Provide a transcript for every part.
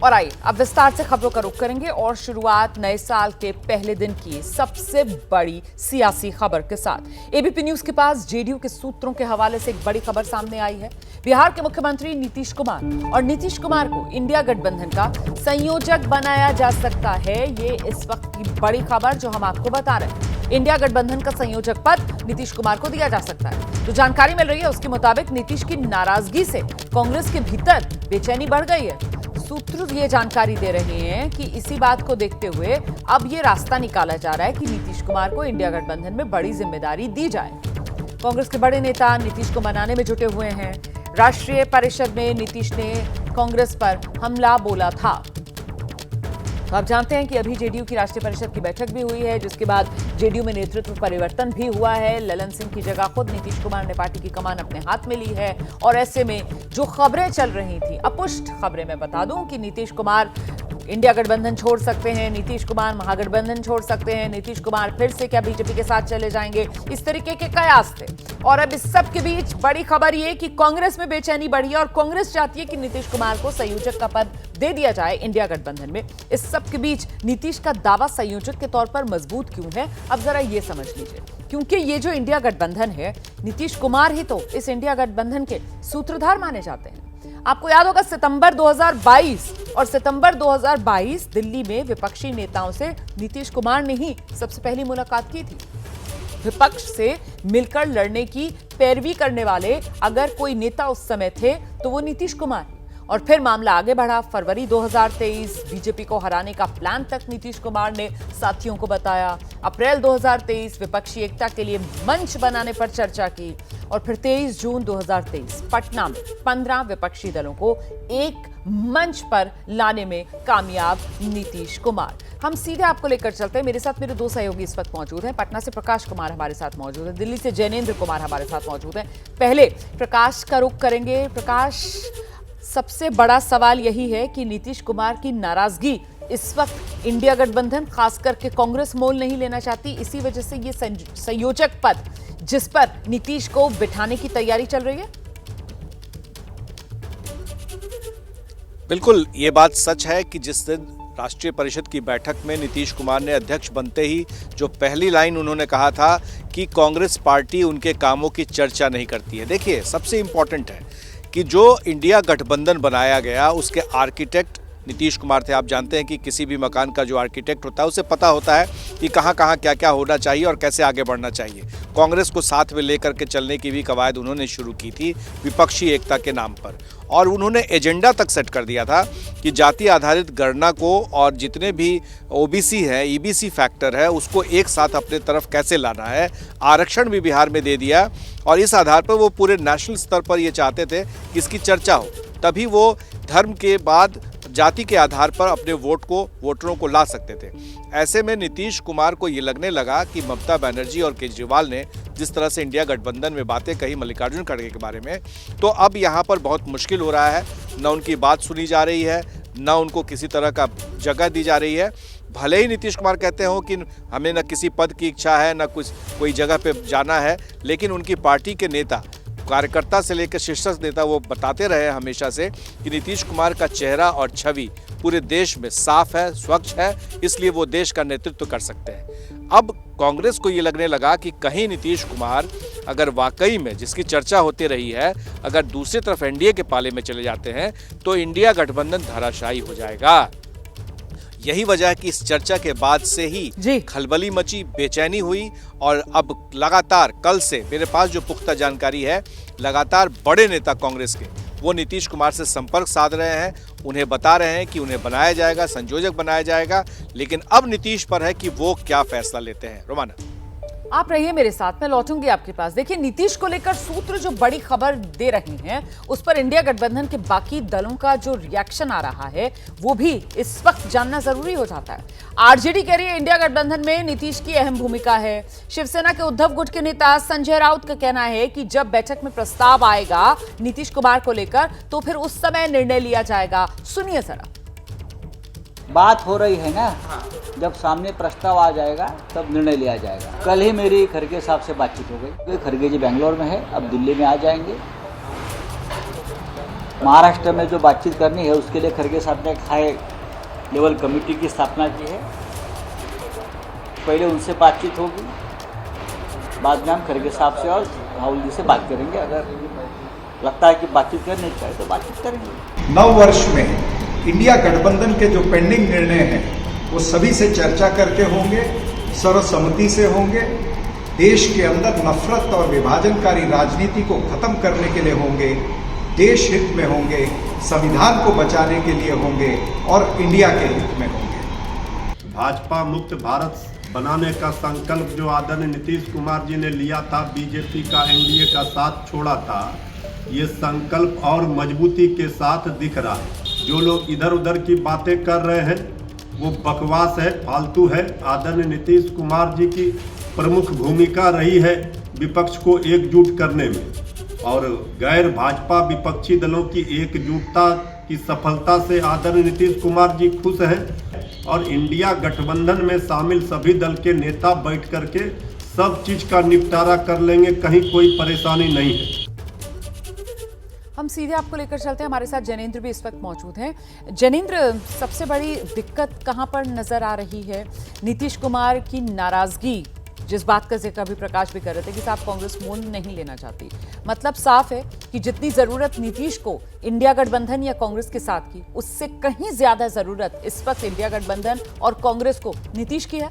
और आइए अब विस्तार से खबरों का रुख करेंगे और शुरुआत नए साल के पहले दिन की सबसे बड़ी सियासी खबर के साथ। एबीपी न्यूज के पास जेडीयू के सूत्रों के हवाले से एक बड़ी खबर सामने आई है। बिहार के मुख्यमंत्री नीतीश कुमार और नीतीश कुमार को इंडिया गठबंधन का संयोजक बनाया जा सकता है। ये इस वक्त की बड़ी खबर जो हम आपको बता रहे हैं। इंडिया गठबंधन का संयोजक पद नीतीश कुमार को दिया जा सकता है। जो जानकारी मिल रही है उसके मुताबिक नीतीश की नाराजगी से कांग्रेस के भीतर बेचैनी बढ़ गई है। सूत्र ये जानकारी दे रहे हैं कि इसी बात को देखते हुए अब ये रास्ता निकाला जा रहा है कि नीतीश कुमार को इंडिया गठबंधन में बड़ी जिम्मेदारी दी जाए। कांग्रेस के बड़े नेता नीतीश को मनाने में जुटे हुए हैं। राष्ट्रीय परिषद में नीतीश ने कांग्रेस पर हमला बोला था। तो आप जानते हैं कि अभी जेडीयू की राष्ट्रीय परिषद की बैठक भी हुई है, जिसके बाद जेडीयू में नेतृत्व परिवर्तन भी हुआ है। ललन सिंह की जगह खुद नीतीश कुमार ने पार्टी की कमान अपने हाथ में ली है। और ऐसे में जो खबरें चल रही थी, अपुष्ट खबरें, मैं बता दूं कि नीतीश कुमार इंडिया गठबंधन छोड़ सकते हैं, नीतीश कुमार महागठबंधन छोड़ सकते हैं, नीतीश कुमार फिर से क्या बीजेपी के साथ चले जाएंगे, इस तरीके के कयास थे। और अब इस सब के बीच बड़ी खबर ये कि कांग्रेस में बेचैनी बढ़ी है और कांग्रेस चाहती है कि नीतीश कुमार को संयोजक का पद दे दिया जाए इंडिया गठबंधन में। इस सब के बीच नीतीश का दावा संयोजक के तौर पर मजबूत क्यों है, अब जरा ये समझ लीजिए। क्योंकि ये जो इंडिया गठबंधन है, नीतीश कुमार ही तो इस इंडिया गठबंधन के सूत्रधार माने जाते हैं। आपको याद होगा सितंबर 2022 और सितंबर 2022 दिल्ली में विपक्षी नेताओं से नीतीश कुमार ने ही सबसे पहली मुलाकात की थी। विपक्ष से मिलकर लड़ने की पैरवी करने वाले अगर कोई नेता उस समय थे तो वो नीतीश कुमार। और फिर मामला आगे बढ़ा। फरवरी 2023 बीजेपी को हराने का प्लान तक नीतीश कुमार ने साथियों को बताया। अप्रैल 2023 विपक्षी एकता के लिए मंच बनाने पर चर्चा की। और फिर 23 जून 2023 पटना में 15 विपक्षी दलों को एक मंच पर लाने में कामयाब नीतीश कुमार। हम सीधे आपको लेकर चलते हैं। मेरे साथ मेरे दो सहयोगी इस वक्त मौजूद हैं। पटना से प्रकाश कुमार हमारे साथ मौजूद है, दिल्ली से जैनेन्द्र कुमार हमारे साथ मौजूद हैं। पहले प्रकाश का रुख करेंगे। प्रकाश, सबसे बड़ा सवाल यही है कि नीतीश कुमार की नाराजगी इस वक्त इंडिया गठबंधन खास करके कांग्रेस मोल नहीं लेना चाहती, इसी वजह से ये संयोजक पद जिस पर नीतीश को बिठाने की तैयारी चल रही है। बिल्कुल, ये बात सच है कि जिस दिन राष्ट्रीय परिषद की बैठक में नीतीश कुमार ने अध्यक्ष बनते ही जो पहली लाइन उन्होंने कहा था कि कांग्रेस पार्टी उनके कामों की चर्चा नहीं करती है। देखिए, सबसे इंपॉर्टेंट है कि जो इंडिया गठबंधन बनाया गया उसके आर्किटेक्ट नीतीश कुमार थे। आप जानते हैं कि किसी भी मकान का जो आर्किटेक्ट होता है उसे पता होता है कि कहाँ कहाँ क्या क्या होना चाहिए और कैसे आगे बढ़ना चाहिए। कांग्रेस को साथ में लेकर के चलने की भी कवायद उन्होंने शुरू की थी विपक्षी एकता के नाम पर। और उन्होंने एजेंडा तक सेट कर दिया था कि जाति आधारित गणना को और जितने भी ओबीसी है, ईबीसी फैक्टर है, उसको एक साथ अपने तरफ कैसे लाना है। आरक्षण भी बिहार में दे दिया और इस आधार पर वो पूरे नेशनल स्तर पर ये चाहते थे कि इसकी चर्चा हो, तभी वो धर्म के बाद जाति के आधार पर अपने वोटरों को ला सकते थे। ऐसे में नीतीश कुमार को ये लगने लगा कि ममता बनर्जी और केजरीवाल ने जिस तरह से इंडिया गठबंधन में बातें कही मल्लिकार्जुन खड़गे के बारे में, तो अब यहाँ पर बहुत मुश्किल हो रहा है। न उनकी बात सुनी जा रही है, न उनको किसी तरह का जगह दी जा रही है। भले ही नीतीश कुमार कहते हो कि हमें न किसी पद की इच्छा है, न कोई जगह पे जाना है, लेकिन उनकी पार्टी के नेता, कार्यकर्ता से लेकर शीर्षस्थ नेता वो बताते रहे हमेशा से कि नीतीश कुमार का चेहरा और छवि पूरे देश में साफ है, स्वच्छ है, इसलिए वो देश का नेतृत्व कर सकते हैं। अब कांग्रेस को ये लगने लगा कि कहीं नीतीश कुमार अगर वाकई में, जिसकी चर्चा होती रही है, अगर दूसरी तरफ एनडीए के पाले में चले जाते हैं तो इंडिया गठबंधन धराशायी हो जाएगा। यही वजह है कि इस चर्चा के बाद से ही खलबली मची, बेचैनी हुई। और अब लगातार कल से मेरे पास जो पुख्ता जानकारी है, लगातार बड़े नेता कांग्रेस के वो नीतीश कुमार से संपर्क साध रहे हैं, उन्हें बता रहे हैं कि उन्हें बनाया जाएगा, संयोजक बनाया जाएगा। लेकिन अब नीतीश पर है कि वो क्या फैसला लेते हैं। रोमाना, आप रहिए मेरे साथ, मैं लौटूंगी आपके पास। देखिए, नीतीश को लेकर सूत्र जो बड़ी खबर दे रहे हैं उस पर इंडिया गठबंधन के बाकी दलों का जो रिएक्शन आ रहा है वो भी इस वक्त जानना जरूरी हो जाता है। आरजेडी कह रही है इंडिया गठबंधन में नीतीश की अहम भूमिका है। शिवसेना के उद्धव गुट के नेता संजय राउत का कहना है कि जब बैठक में प्रस्ताव आएगा नीतीश कुमार को लेकर तो फिर उस समय निर्णय लिया जाएगा। सुनिए जरा। बात हो रही है ना, जब सामने प्रस्ताव आ जाएगा तब निर्णय लिया जाएगा। कल ही मेरी खड़गे साहब से बातचीत हो गई। खड़गे जी बेंगलोर में है, अब दिल्ली में आ जाएंगे। महाराष्ट्र में जो बातचीत करनी है उसके लिए खड़गे साहब ने एक हाई लेवल कमेटी की स्थापना की है। पहले उनसे बातचीत होगी, बाद में हम खड़गे साहब से और राहुल जी से बात करेंगे। अगर लगता है कि बातचीत करनी चाहिए तो बातचीत करेंगे। 9 वर्ष में इंडिया गठबंधन के जो पेंडिंग निर्णय हैं वो सभी से चर्चा करके होंगे, सर्वसम्मति से होंगे, देश के अंदर नफरत और विभाजनकारी राजनीति को खत्म करने के लिए होंगे, देश हित में होंगे, संविधान को बचाने के लिए होंगे और इंडिया के हित में होंगे। भाजपा मुक्त भारत बनाने का संकल्प जो आदरणीय नीतीश कुमार जी ने लिया था, बीजेपी का एनडीए का साथ छोड़ा था, ये संकल्प और मजबूती के साथ दिख रहा है। जो लोग इधर उधर की बातें कर रहे हैं वो बकवास है, फालतू है। आदरणीय नीतीश कुमार जी की प्रमुख भूमिका रही है विपक्ष को एकजुट करने में, और गैर भाजपा विपक्षी दलों की एकजुटता की सफलता से आदरणीय नीतीश कुमार जी खुश हैं। और इंडिया गठबंधन में शामिल सभी दल के नेता बैठ करके सब चीज का निपटारा कर लेंगे, कहीं कोई परेशानी नहीं है। हम सीधे आपको लेकर चलते हैं, हमारे साथ जैनेंद्र भी इस वक्त मौजूद हैं। जैनेंद्र, सबसे बड़ी दिक्कत कहां पर नजर आ रही है? नीतीश कुमार की नाराजगी, जिस बात का जिक्र अभी प्रकाश भी कर रहे थे कि साहब कांग्रेस मोल नहीं लेना चाहती, मतलब साफ है कि जितनी जरूरत नीतीश को इंडिया गठबंधन या कांग्रेस के साथ की, उससे कहीं ज्यादा जरूरत इस वक्त इंडिया गठबंधन और कांग्रेस को नीतीश की है।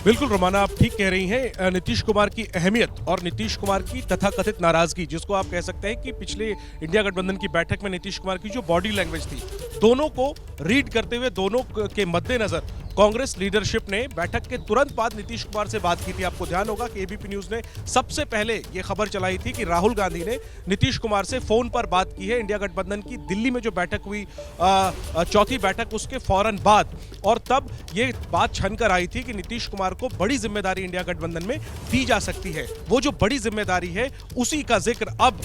बिल्कुल रोमाना, आप ठीक कह रही हैं। नीतीश कुमार की अहमियत और नीतीश कुमार की तथाकथित नाराजगी, जिसको आप कह सकते हैं कि पिछले इंडिया गठबंधन की बैठक में नीतीश कुमार की जो बॉडी लैंग्वेज थी, दोनों को रीड करते हुए, दोनों के मद्देनजर कांग्रेस लीडरशिप ने बैठक के तुरंत बाद नीतीश कुमार से बात की थी। आपको ध्यान होगा कि एबीपी न्यूज ने सबसे पहले ये खबर चलाई थी कि राहुल गांधी ने नीतीश कुमार से फोन पर बात की है इंडिया गठबंधन की दिल्ली में जो बैठक हुई, चौथी बैठक, उसके फौरन बाद। और तब ये बात छनकर आई थी कि नीतीश कुमार को बड़ी जिम्मेदारी इंडिया गठबंधन में दी जा सकती है। वो जो बड़ी जिम्मेदारी है उसी का जिक्र अब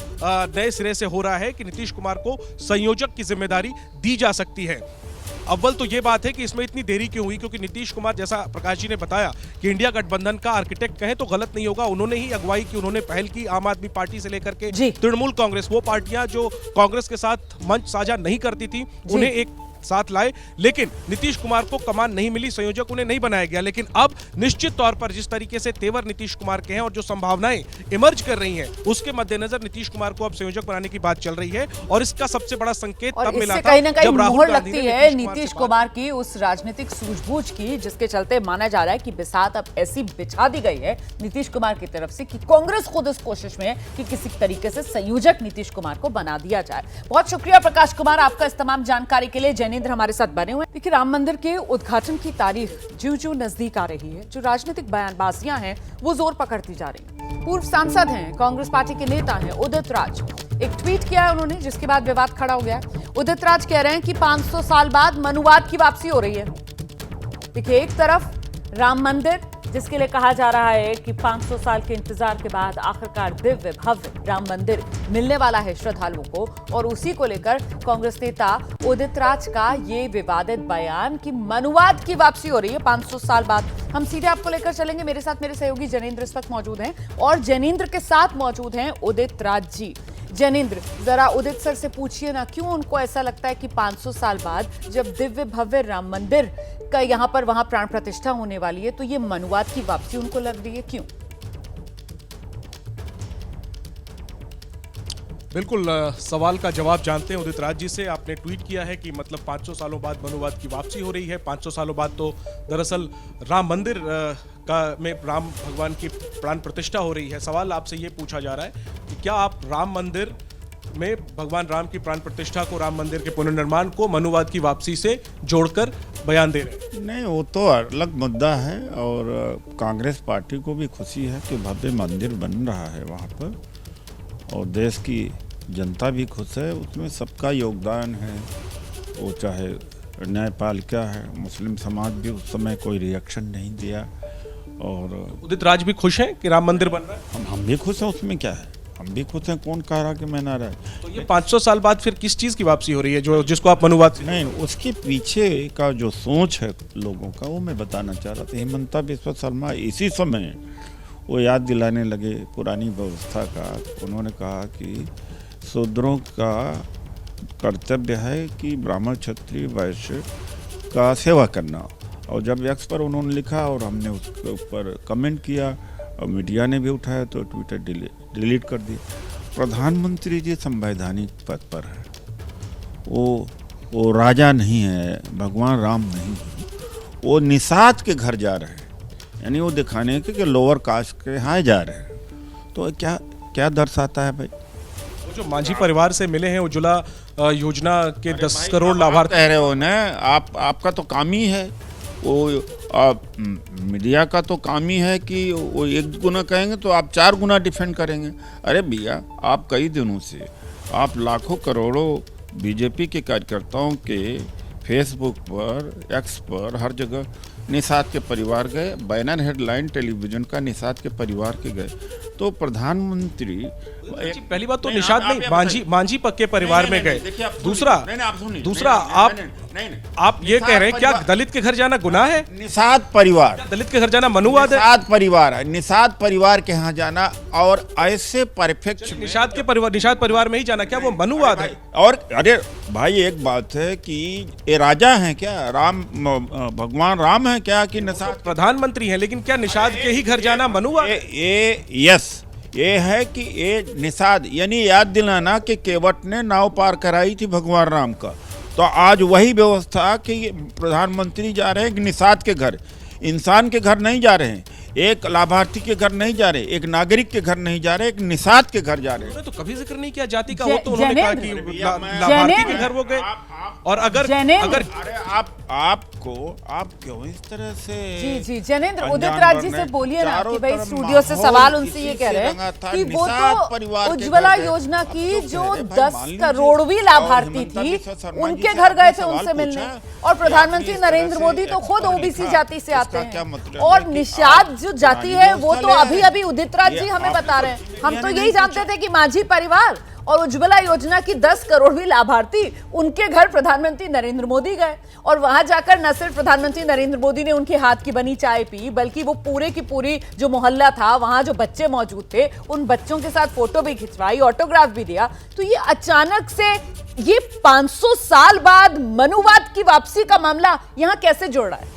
नए सिरे से हो रहा है कि नीतीश कुमार को संयोजक की जिम्मेदारी दी जा सकती है। अव्वल तो ये बात है कि इसमें इतनी देरी क्यों हुई, क्योंकि नीतीश कुमार, जैसा प्रकाश जी ने बताया कि इंडिया गठबंधन का आर्किटेक्ट कहें तो गलत नहीं होगा, उन्होंने ही अगुवाई की, उन्होंने पहल की। आम आदमी पार्टी से लेकर के तृणमूल कांग्रेस, वो पार्टियां जो कांग्रेस के साथ मंच साझा नहीं करती थी, उन्हें एक साथ लाए, लेकिन नीतीश कुमार को कमान नहीं मिली, संयोजक उन्हें नहीं बनाया गया। लेकिन अब निश्चित तौर पर जिस तरीके से तेवर नीतीश कुमार के हैं और जो संभावनाएं इमर्ज कर रही हैं, उसके मद्देनजर नीतीश कुमार को अब संयोजक बनाने की बात चल रही है। और इसका सबसे बड़ा संकेत तब मिला था कहीं ना कहीं जब राहुल मोहर गांधी लगती ने है नीतीश कुमार की उस राजनीतिक सूझबूझ की, जिसके चलते माना जा रहा है कि बिसात अब ऐसी बिछा दी गई है नीतीश कुमार की तरफ से कि कांग्रेस खुद इस कोशिश में है कि किसी तरीके से संयोजक नीतीश कुमार को बना दिया जाए। बहुत शुक्रिया प्रकाश कुमार आपका इस तमाम जानकारी के लिए। जैनेंद्र हमारे साथ बने हुए। देखिए, राम मंदिर के उद्घाटन की तारीख ज्यों-ज्यों नजदीक आ रही है, जो राजनीतिक बयानबाजियां हैं वो जोर पकड़ती जा रही हैं। पूर्व सांसद हैं, कांग्रेस पार्टी के नेता हैं उदित राज, एक ट्वीट किया है उन्होंने, जिसके बाद विवाद खड़ा हो गया है। उदित राज कह रहे हैं कि 500 साल बाद मनुवाद की वापसी हो रही है। देखिए, एक तरफ राम मंदिर, जिसके लिए कहा जा रहा है कि 500 साल के इंतजार के बाद आखिरकार दिव्य भव्य राम मंदिर मिलने वाला है श्रद्धालुओं को, और उसी को लेकर कांग्रेस नेता उदित राज का ये विवादित बयान कि मनुवाद की वापसी हो रही है 500 साल बाद। हम सीधे आपको लेकर चलेंगे, मेरे साथ मेरे सहयोगी जैनेंद्र इस वक्त मौजूद हैं, और जैनेंद्र के साथ मौजूद हैं उदित राज जी। जैनेंद्र, जरा उदित सर से पूछिए ना, क्यों उनको ऐसा लगता है कि 500 साल बाद जब दिव्य भव्य राम मंदिर का यहां पर वहां प्राण प्रतिष्ठा होने वाली है, तो ये मनुवाद की वापसी उनको लग रही है, क्यों? बिल्कुल, सवाल का जवाब जानते हैं उदित राज जी से। आपने ट्वीट किया है कि मतलब 500 सालों बाद मनुवाद की वापसी हो रही है। 500 सालों बाद तो दरअसल राम मंदिर में राम भगवान की प्राण प्रतिष्ठा हो रही है। सवाल आपसे ये पूछा जा रहा है कि क्या आप राम मंदिर में भगवान राम की प्राण प्रतिष्ठा को, राम मंदिर के पुनर्निर्माण को मनुवाद की वापसी से जोड़कर बयान दे रहे हैं? नहीं, वो तो अलग मुद्दा है, और कांग्रेस पार्टी को भी खुशी है कि भव्य मंदिर बन रहा है वहाँ पर, और देश की जनता भी खुश है, उसमें सबका योगदान है। वो चाहे न्यायपालिका है, मुस्लिम समाज भी उस समय कोई रिएक्शन नहीं दिया। और उदित राज भी खुश हैं कि राम मंदिर बन रहा है? हम भी खुश हैं, उसमें क्या है, हम भी खुश हैं। कौन कह रहा कि मैं ना रहा? तो ये 500 साल बाद फिर किस चीज़ की वापसी हो रही है जो जिसको आप मनुवाद? नहीं, उसके पीछे का जो सोच है लोगों का, वो मैं बताना चाह रहा था। हिमंता बिस्वा शर्मा इसी समय वो याद दिलाने लगे पुरानी व्यवस्था का। उन्होंने कहा कि शूद्रों का कर्तव्य है कि ब्राह्मण क्षत्रिय वैश्य का सेवा करना। और जब एक्स पर उन्होंने लिखा और हमने उसके ऊपर कमेंट किया और मीडिया ने भी उठाया तो ट्विटर डिलीट कर दिया। प्रधानमंत्री जी संवैधानिक पद पर है, वो राजा नहीं है, भगवान राम नहीं है, वो निषाद के घर जा रहे हैं, यानी वो दिखाने के कि लोअर कास्ट के यहाँ जा रहे हैं। तो क्या क्या दर्शाता है भाई? वो जो मांझी परिवार से मिले हैं उज्ज्वला योजना के 10 करोड़ लाभार्थी कह रहे हो ना, आपका तो काम ही है वो, मीडिया का तो काम ही है कि वो 1 गुना कहेंगे तो आप 4 गुना डिफेंड करेंगे। अरे भैया, आप कई दिनों से आप लाखों करोड़ों बीजेपी के कार्यकर्ताओं के फेसबुक पर, एक्स पर, हर जगह निषाद के परिवार गए, बैनर हेडलाइन टेलीविजन का निषाद के परिवार के गए। तो प्रधानमंत्री पहली बात तो निषाद नहीं, मांझी पक्के परिवार में गए। दूसरा आप ये कह रहे हैं क्या दलित के घर जाना गुनाह है? निषाद परिवार, दलित के घर जाना मनुवाद है? निषाद परिवार है, निषाद परिवार के यहाँ जाना और ऐसे परफेक्ट निषाद परिवार में ही जाना, क्या वो मनुवाद है? और अरे भाई, एक बात है कि ये राजा हैं क्या, राम भगवान राम है क्या कि निषाद प्रधानमंत्री हैं? लेकिन क्या निषाद के ही घर जाना मनुवाद? ये है कि ये निषाद यानी याद दिलाना कि केवट ने नाव पार कराई थी भगवान राम का। तो आज वही व्यवस्था कि प्रधानमंत्री जा रहे हैं कि निषाद के घर, इंसान के घर नहीं जा रहे हैं, एक लाभार्थी के घर नहीं जा रहे, एक नागरिक के घर नहीं जा रहे, एक निषाद के घर जा रहे हैं। तो कभी जिक्र नहीं किया जाति का। वो तो उन्होंने कहा कि लाभार्थी के घर वो गए। और अगर अरे आप क्यों इस तरह से जी जैनेंद्र, उदित राज जी से बोलिए ना कि भाई स्टूडियो से सवाल उनसे ये कह रहे हैं कि वो तो उज्ज्वला योजना की जो 10 करोड़वीं लाभार्थी थी उनके घर गए थे उनसे मिलने, और प्रधानमंत्री नरेंद्र मोदी तो खुद ओबीसी जाति से आते हैं, और निषाद जो जाति है वो तो अभी उदित राज जी हमें बता रहे हैं। हम तो यही जानते थे कि मांझी परिवार और उज्ज्वला योजना की 10 करोड़वीं लाभार्थी उनके घर प्रधानमंत्री नरेंद्र मोदी गए, और वहां जाकर न सिर्फ प्रधानमंत्री नरेंद्र मोदी ने उनके हाथ की बनी चाय पी, बल्कि वो पूरे की पूरी जो मोहल्ला था, वहां जो बच्चे मौजूद थे, उन बच्चों के साथ फोटो भी खिंचवाई, ऑटोग्राफ भी दिया। तो ये अचानक से ये 500 साल बाद मनुवाद की वापसी का मामला यहां कैसे जुड़ रहा है?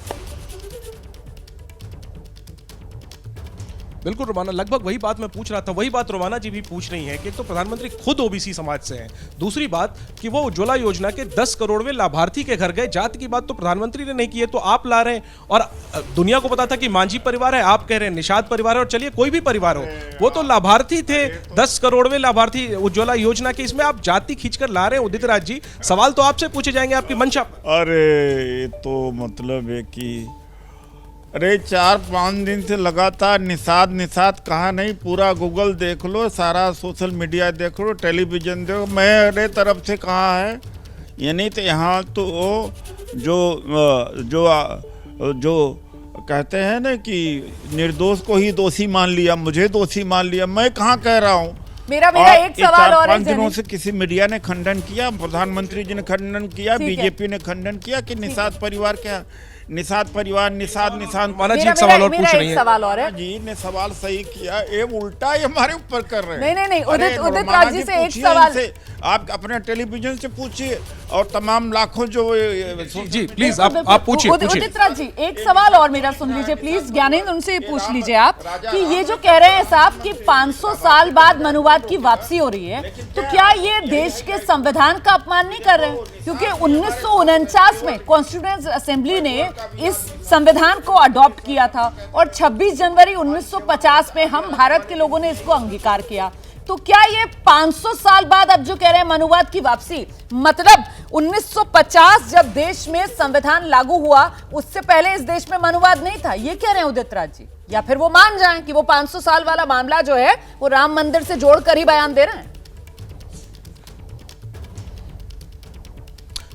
बिल्कुल रोमाना, लगभग वही बात मैं पूछ रहा था, वही बात रोमाना जी भी पूछ रही हैं कि तो प्रधानमंत्री खुद ओबीसी समाज से हैं। दूसरी बात कि वो उज्ज्वला योजना के 10 करोड़वें लाभार्थी के घर गए, जाति की बात तो प्रधानमंत्री ने नहीं की है, तो आप ला रहे हैं। और दुनिया को पता था कि मांझी परिवार है, आप कह रहे हैं निषाद परिवार है, और चलिए कोई भी परिवार हो, वो तो लाभार्थी थे, 10 करोड़वें लाभार्थी उज्ज्वला योजना के। इसमें आप जाति खींचकर ला रहे हैं उदित राज जी। सवाल तो आपसे पूछे जाएंगे, आपकी मंशा। अरे तो मतलब है कि अरे 4-5 दिन से लगातार निषाद कहाँ नहीं, पूरा गूगल देख लो, सारा सोशल मीडिया देख लो, टेलीविजन देखो, मेरे तरफ से कहाँ है। यानी तो यहाँ तो जो कहते हैं ना कि निर्दोष को ही दोषी मान लिया, मुझे दोषी मान लिया, मैं कहाँ कह रहा हूँ। मेरा एक सवाल और है। 4-5 दिनों से किसी मीडिया ने खंडन किया, प्रधानमंत्री जी ने खंडन किया, बीजेपी ने खंडन किया कि निषाद परिवार क्या, निषाद परिवार, निषाद माना जी एक सवाल और पूछ रही है। सवाल और है जी ने सवाल सही किया, ये उल्टा ये हमारे ऊपर कर रहे हैं। नहीं उदित राज जी से एक सवाल, आप अपने टेलीविजन से पूछिए और तमाम लाखों जो जी प्लीज आप पूछिए। उदित राज जी एक सवाल और मेरा सुन लीजिए प्लीज, ज्ञानेंद्र उनसे पूछ लीजिए आप कि ये जो कह रहे हैं साहब कि 500 साल बाद मनुवाद की वापसी हो रही है, तो क्या ये देश के संविधान का अपमान नहीं कर रहे हैं? क्योंकि 1949 में कॉन्स्टिट्यूएंट असेंबली ने इस संविधान को अडॉप्ट किया था, और 26 जनवरी 1950 में हम भारत के लोगों ने इसको अंगीकार किया। तो क्या ये 500 साल बाद अब जो कह रहे हैं मनुवाद की वापसी, मतलब 1950 जब देश में संविधान लागू हुआ उससे पहले इस देश में मनुवाद नहीं था, ये कह रहे हैं उदित राज जी? या फिर वो मान जाएं कि वो 500 साल वाला मामला जो है वो राम मंदिर से जोड़कर ही बयान दे रहे हैं?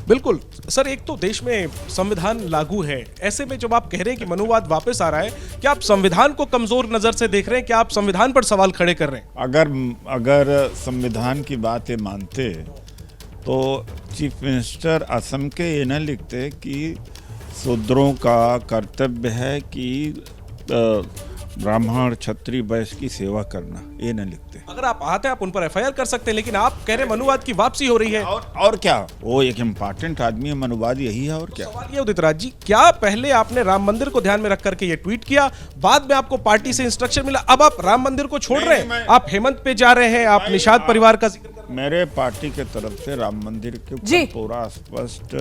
बिल्कुल सर, एक तो देश में संविधान लागू है, ऐसे में जब आप कह रहे हैं कि मनुवाद वापस आ रहा है, क्या आप संविधान को कमजोर नजर से देख रहे हैं? क्या आप संविधान पर सवाल खड़े कर रहे हैं? अगर संविधान की बातें मानते तो चीफ मिनिस्टर असम के ये न लिखते कि शूद्रों का कर्तव्य है कि ब्राह्मण क्षत्रिय वैश्य की सेवा करना, ये न लिखते। अगर आप आते हैं आप उन पर एफआईआर कर सकते हैं, लेकिन आप कह रहे हैं मनुवाद की वापसी हो रही है। और क्या, वो एक इम्पोर्टेंट आदमी है, मनुवाद यही है। और क्या सवाल ये उदित राज जी, क्या पहले आपने राम मंदिर को ध्यान में रख करके ये ट्वीट किया, बाद में आपको पार्टी से इंस्ट्रक्शन मिला, अब आप राम मंदिर को छोड़ रहे हैं, आप हेमंत पे जा रहे हैं, आप निषाद परिवार का जिक्र कर रहे हैं? मेरे पार्टी के तरफ से राम मंदिर के ऊपर पूरा स्पष्ट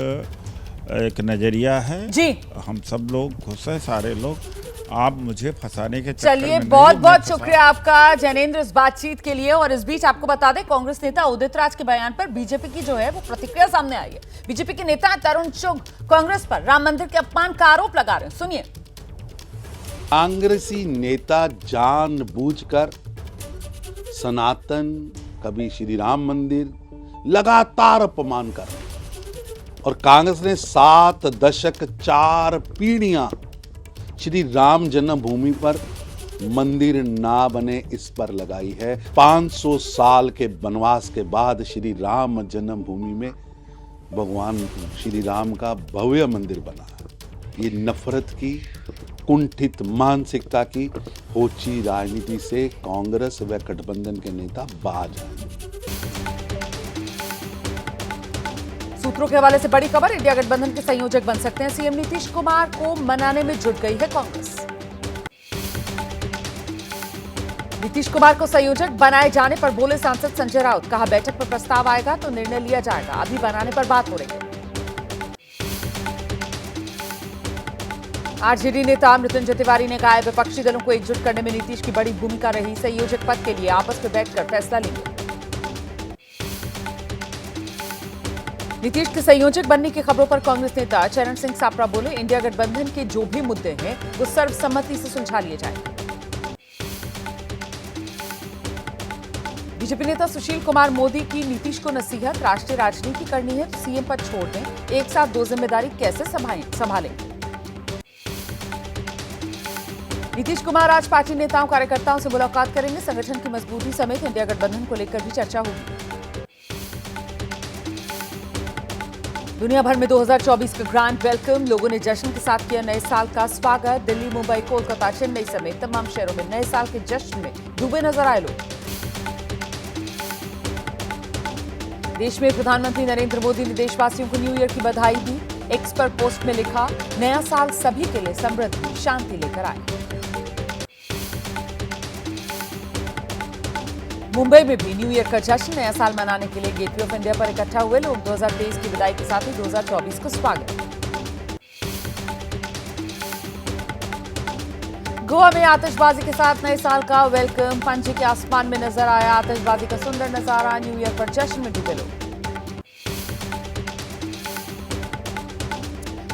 एक नजरिया है जी। हम सब लोग खुश है, सारे लोग। आप मुझे फंसाने के चलिए, बहुत बहुत शुक्रिया आपका जैनेंद्र इस बातचीत के लिए। और इस बीच आपको बता दें, कांग्रेस नेता उदित राज के बयान पर बीजेपी की जो है वो प्रतिक्रिया सामने आई है। बीजेपी के नेता तरुण चुग कांग्रेस पर राम मंदिर के अपमान का आरोप लगा रहे हैं, सुनिए। कांग्रेसी नेता जानबूझकर सनातन, कभी श्री राम मंदिर लगातार अपमान कर रहे हैं। और कांग्रेस ने 7 दशक 4 पीढ़ियां श्री राम जन्मभूमि पर मंदिर ना बने इस पर लगाई है। 500 साल के वनवास के बाद श्री राम जन्मभूमि में भगवान श्री राम का भव्य मंदिर बना है। ये नफरत की, कुंठित मानसिकता की होची राजनीति से कांग्रेस व गठबंधन के नेता बाज आए। सूत्रों के हवाले से बड़ी खबर, इंडिया गठबंधन के संयोजक बन सकते हैं सीएम नीतीश कुमार को मनाने में जुट गई है कांग्रेस। नीतीश कुमार को संयोजक बनाए जाने पर बोले सांसद संजय राउत, कहा बैठक पर प्रस्ताव आएगा तो निर्णय लिया जाएगा, अभी बनाने पर बात हो रही है। आरजेडी नेता मृत्युंजय तिवारी ने कहा, विपक्षी दलों को एकजुट करने में नीतीश की बड़ी भूमिका रही, संयोजक पद के लिए आपस में बैठकर फैसला लेंगे। नीतीश के संयोजक बनने की खबरों पर कांग्रेस नेता चरण सिंह सापरा बोले, इंडिया गठबंधन के जो भी मुद्दे हैं वो सर्वसम्मति से सुलझा लिए जाएंगे। बीजेपी नेता सुशील कुमार मोदी की नीतीश को नसीहत, राष्ट्रीय राजनीति करनी है तो सीएम पद छोड़ दें, एक साथ 2 जिम्मेदारी कैसे संभालेंगे। नीतीश कुमार आज पार्टी नेताओं कार्यकर्ताओं से मुलाकात करेंगे, संगठन की मजबूती समेत इंडिया गठबंधन को लेकर भी चर्चा होगी। दुनिया भर में 2024 का ग्रैंड वेलकम, लोगों ने जश्न के साथ किया नए साल का स्वागत। दिल्ली, मुंबई, कोलकाता, चेन्नई समेत तमाम शहरों में नए साल के जश्न में डूबे नजर आए लोग। देश में प्रधानमंत्री नरेंद्र मोदी ने देशवासियों को न्यू ईयर की बधाई दी। एक्स पर पोस्ट में लिखा, नया साल सभी के लिए समृद्धि शांति लेकर आए। मुंबई में भी न्यू ईयर का जश्न, नया साल मनाने के लिए गेटवे ऑफ इंडिया पर इकट्ठा हुए लोग। 2023 की विदाई के साथ ही 2024 को स्वागत। गोवा में आतिशबाजी के साथ नए साल का वेलकम, पणजी के आसमान में नजर आया आतिशबाजी का सुंदर नजारा, न्यू ईयर पर जश्न में डूबे लोग।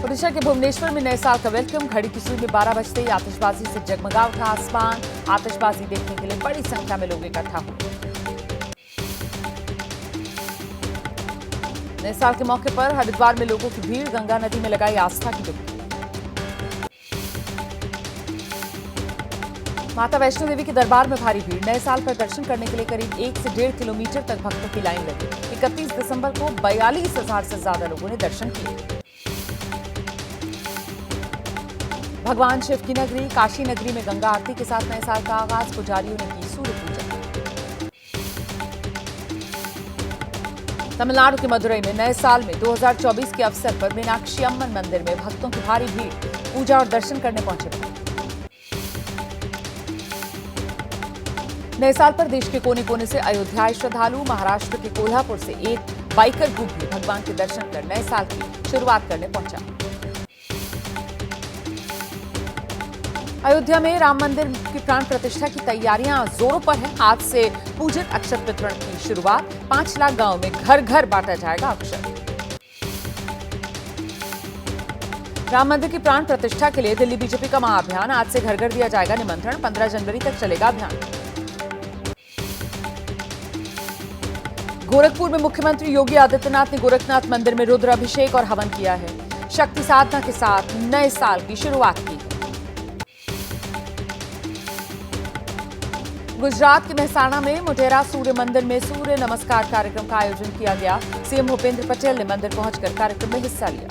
ओडिशा के भुवनेश्वर में नए साल का वेलकम, घड़ी की सुई में 12 बजते ही आतिशबाजी से जगमगा उठा आसमान। आतिशबाजी देखने के लिए बड़ी संख्या में लोग इकट्ठा हुए। नए साल के मौके पर हरिद्वार में लोगों की भीड़, गंगा नदी में लगाई आस्था की डुबकी। माता वैष्णो देवी के दरबार में भारी भीड़, नए साल पर दर्शन करने के लिए करीब 1 से 1.5 किलोमीटर तक भक्तों की लाइन लगी। 31 दिसंबर को 42,000 से ज्यादा लोगों ने दर्शन किए। भगवान शिव की नगरी काशी नगरी में गंगा आरती के साथ नए साल का आगाज, पुजारियों ने की सूर्य पूजा। तमिलनाडु के मदुरई में नए साल में 2024 के अवसर पर मीनाक्षी अम्मन मंदिर में भक्तों की भारी भीड़, पूजा और दर्शन करने पहुंचे। नए साल पर देश के कोने कोने से अयोध्या आए श्रद्धालु, महाराष्ट्र के कोल्हापुर से एक बाइकर ग्रुप भी भगवान के दर्शन कर नए साल की शुरुआत करने पहुंचा। अयोध्या में राम मंदिर की प्राण प्रतिष्ठा की तैयारियां जोरों पर हैं। आज से पूजित अक्षत वितरण की शुरुआत, 5 लाख गांव में घर घर बांटा जाएगा अक्षत। राम मंदिर की प्राण प्रतिष्ठा के लिए दिल्ली बीजेपी का महाअभियान, आज से घर घर दिया जाएगा निमंत्रण, 15 जनवरी तक चलेगा अभियान। गोरखपुर में मुख्यमंत्री योगी आदित्यनाथ ने गोरखनाथ मंदिर में रुद्र अभिषेक और हवन किया है। शक्ति साधना के साथ नए साल की शुरुआत की है। गुजरात के मेहसाणा में मोटेरा सूर्य मंदिर में सूर्य नमस्कार कार्यक्रम का आयोजन किया गया। सीएम भूपेंद्र पटेल ने मंदिर पहुंचकर कार्यक्रम में हिस्सा लिया।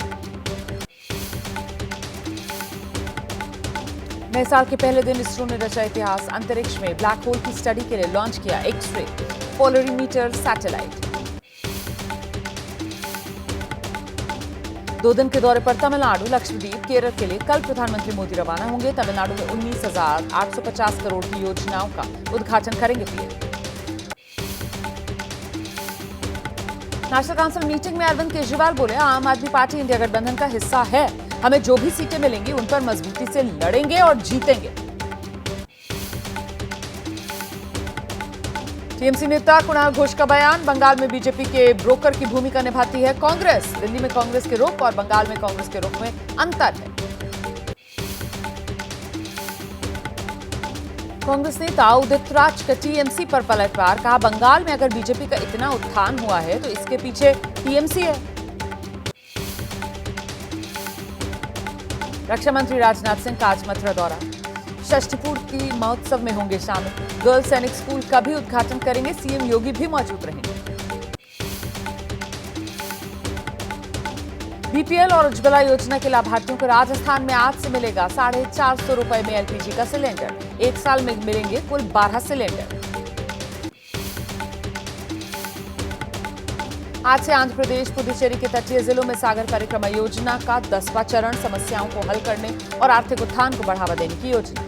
नए साल के पहले दिन इसरो ने रचा इतिहास। अंतरिक्ष में ब्लैक होल की स्टडी के लिए लॉन्च किया एक्स-रे पोलरीमीटर सैटेलाइट। 2 दिन के दौरे पर तमिलनाडु, लक्षद्वीप, केरल के लिए कल प्रधानमंत्री मोदी रवाना होंगे। तमिलनाडु में 19,850 करोड़ की योजनाओं का उद्घाटन करेंगे पीएम। नेशनल काउंसिल मीटिंग में अरविंद केजरीवाल बोले, आम आदमी पार्टी इंडिया गठबंधन का हिस्सा है। हमें जो भी सीटें मिलेंगी उन पर मजबूती से लड़ेंगे और जीतेंगे। टीएमसी नेता कुणाल घोष का बयान, बंगाल में बीजेपी के ब्रोकर की भूमिका निभाती है कांग्रेस। दिल्ली में कांग्रेस के रुख और बंगाल में कांग्रेस के रुख में अंतर है। कांग्रेस नेता उदित राज का टीएमसी पर पलटवार, कहा बंगाल में अगर बीजेपी का इतना उत्थान हुआ है तो इसके पीछे टीएमसी है। रक्षा मंत्री राजनाथ सिंह का आज मथुरा दौरा, षष्ठी पूर्ति महोत्सव में होंगे शामिल। गर्ल्स सैनिक स्कूल का भी उद्घाटन करेंगे। सीएम योगी भी मौजूद रहेंगे। बीपीएल और उज्ज्वला योजना के लाभार्थियों को राजस्थान में आज से मिलेगा 450 रुपए में एलपीजी का सिलेंडर। 1 साल में मिलेंगे कुल 12 सिलेंडर। आज से आंध्र प्रदेश, पुडुचेरी के तटीय जिलों में सागर परिक्रमा योजना का 10वां चरण, समस्याओं को हल करने और आर्थिक उत्थान को बढ़ावा देने की योजना।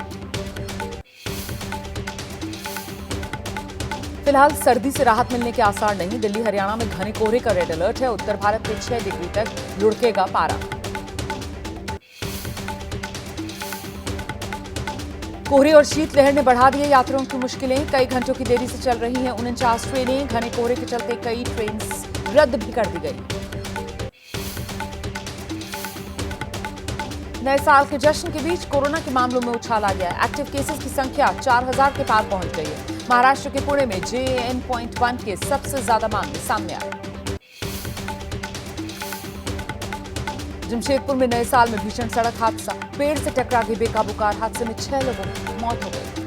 फिलहाल सर्दी से राहत मिलने के आसार नहीं। दिल्ली, हरियाणा में घने कोहरे का रेड अलर्ट है। उत्तर भारत में 6 डिग्री तक लुढ़केगा पारा। कोहरे और शीतलहर ने बढ़ा दी यात्रियों की मुश्किलें। कई घंटों की देरी से चल रही हैं 49 ट्रेनें। घने कोहरे के चलते कई ट्रेन रद्द भी कर दी गई। नए साल के जश्न के बीच कोरोना के मामलों में उछाल आ गया। एक्टिव केसेस की संख्या 4000 के पार पहुंच गई है। महाराष्ट्र के पुणे में JN.1 के सबसे ज्यादा मामले सामने आए। जमशेदपुर में नए साल में भीषण सड़क हादसा, पेड़ से टकरा गई बेकाबू कार, हादसे में 6 लोगों की मौत हो गई।